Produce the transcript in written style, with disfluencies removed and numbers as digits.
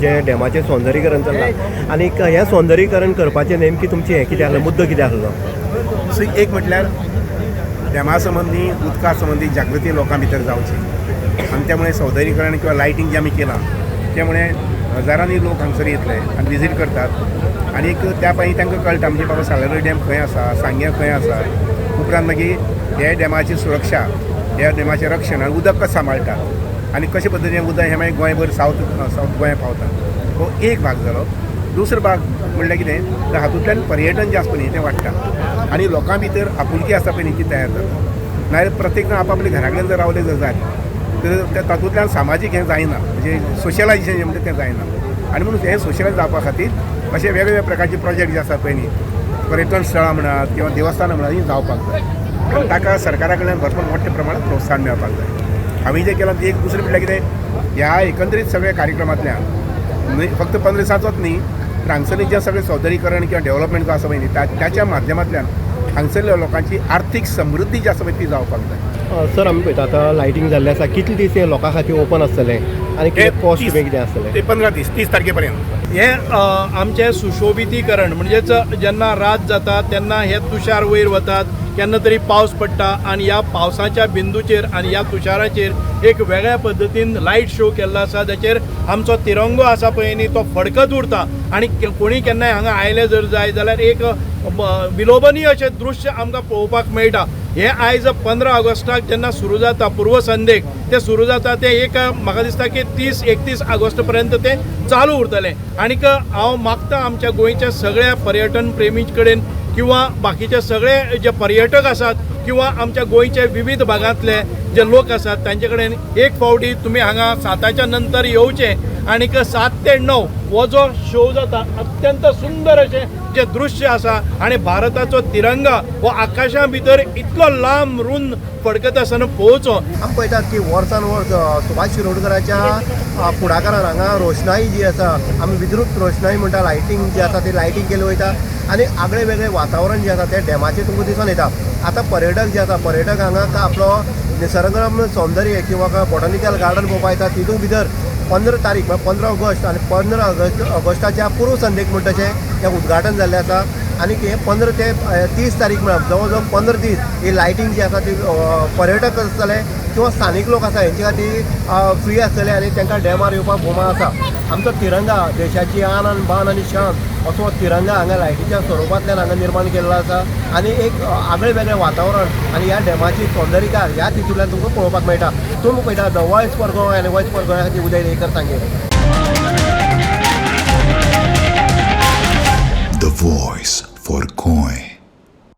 जे डॅमाचें सौंदर्यीकरण चल्लां आनी हें सौंदर्यीकरण करपाचें नेमकी तुमचें हें कितें आसलें मुद्दो कितें आसलो? सो एक म्हटल्यार डॅमा संबंधी उदका संबंधी जागृती लोकां भितर जावची आनी त्यामुळे सौंदर्यीकरण किंवा लायटिंग जे आमी केलां त्यामुळे हजारांनी लोक हांगसर येतले आनी विजीट करतात आनी त्या पायी तांकां कळटा म्हणजे बाबा साळावले डॅम खंय आसा, सांग्या खंय आसा, उपरांत मागीर हे डॅमाची सुरक्षा, ह्या डॅमाचें रक्षण आनी उदक कशें सांबाळटात आनी कशे पद्दतीन उदक हें मागीर गोंयभर सावथ गोंया पावता हो एक भाग जालो. दुसरो भाग म्हणल्यार कितें तर हातूंतल्यान पर्यटन जें आसा पळय तें वाडटा आनी लोकां भितर आपुलकी आसा पळय ती तयार जाता. नाजाल्यार प्रत्येक जाण आपापल्या घरा कडेन जर रावले जर जाय तर तातूंतल्यान सामाजीक हें जायना, म्हणजे सोशलायजेशन जें म्हणटा तें जायना. आनी म्हणून हें सोशलायज जावपा खातीर अशे वेगवेगळ्या प्रकारचे प्रोजेक्ट जे आसा पळय न्ही, पर्यटन स्थळां म्हणात किंवा देवस्थानां म्हणात ही जावपाक जाय आनी ताका सरकारा कडल्यान भरपूर मोठ्या प्रमाणात प्रोत्साहन मेळपाक जाय. हांवें जें केलां तें एक दुसरें म्हटल्यार कितें ह्या एकंदरीत सगळ्या कार्यक्रमांतल्यान फक्त 15 दिसांचोच न्ही तर हांगसरलें जें सगळें सौंदर्यीकरण किंवा डेव्हलपमेंट जो आसा पळय न्ही त्याच्या माध्यमांतल्यान हांगसरल्या लोकांची आर्थीक समृद्धी जी आसा पळय ती जावपाक जाय. सर आमी पळयता आतां लायटिंग जाल्लें आसा, कितले दीस हें लोकां खातीर ओपन आसतलें आनी कितें कॉस्ट कितें आसतलें? ते 15 दीस 30 तारखे पर्यंत. हें आमचें सुशोभितीकरण म्हणजेच जेन्ना रात जाता तेन्ना हे तुषार वयर वतात, केन्ना तरी पावस पडटा आनी ह्या पावसाच्या बिंदूचेर आनी ह्या तुषाराचेर एक वेगळ्या पद्दतीन लायट शो केल्लो आसा, जाचेर आमचो तिरंगो आसा पळय न्ही तो फडकत उरता आनी कोणी केन्नाय हांगा आयले जर जाय जाल्यार एक विलोभनीय अशें दृश्य आमकां पळोवपाक मेळटा. हे आयज 15 ऑगस्टाक जेन्ना सुरू जाता पूर्व संध्येक ते सुरू जाता ते एक म्हाका दिसता की 30-31 ऑगस्ट पर्यंत ते चालू उरतलें. आनीक हांव मागता आमच्या गोंयच्या सगळ्या पर्यटन प्रेमी कडेन किंवा बाकीचे सगळे जे पर्यटक आसात किंवा आमच्या गोंयचे विविध भागांतले जे लोक आसात तांचे कडेन एक फावटी तुमी हांगा 7च्या नंतर येवचें आनीक 7 ते 9 हो जो शो जाता अत्यंत सुंदर अशें जे दृश्य आसा आनी भारताचो तिरंगा हो आकाशा भितर इतलो लांब रुंद फडकत आसतना पळोवचो. आमी पळयतात की वर्सान वर्स सुभाष शिरोडकराच्या फुडाकारान हांगा रोशनाई जी आसा आमी विद्रुत रोशनाई म्हणटा, लायटिंग जी आसा ती लायटिंग केली वयता आनी आगळे वेगळे वातावरण जे आसा ते डॅमाचेर तुमकां दिसून येता. आतां पर्यटक जे आसा पर्यटक हांगा आपलो निसर्गरम्य सौंदर्य किंवा बॉटनिकल गार्डन पळोवपाक येता. तितूंत भितर 15 तारीख म्हळ्यार 15 ऑगस्ट आनी 15 ऑगस्टाच्या पूर्व संध्येक म्हणटा तशें हें उद्घाटन जाल्लें आसा आनी हे 15 ते 30 तारीख म्हळ्यार जवळ जवळ 15 दीस ही लायटिंग जी आसा ती पर्यटक आसतले किंवा स्थानीक लोक आसा हेंचे खातीर फ्री आसतले आनी तांकां डॅमार येवपाक भोवमान आसा. आमचो तिरंगा देशाची आन आनी बान आनी शान असो तिरंगा हांगा लायटीच्या स्वरुपांतल्यान हांगा निर्माण केल्लो आसा आनी एक आगळे वेगळें वातावरण आनी ह्या डॅमाची सौंदर्यकार ह्या तितूंतल्यान तुमकां पळोवपाक मेळटा. तुमी पळयता द वॉयस फॉर गोवा आनी वॉयस फॉर गोंया खातीर उदय लेकर सांगेर. The voice for Goy.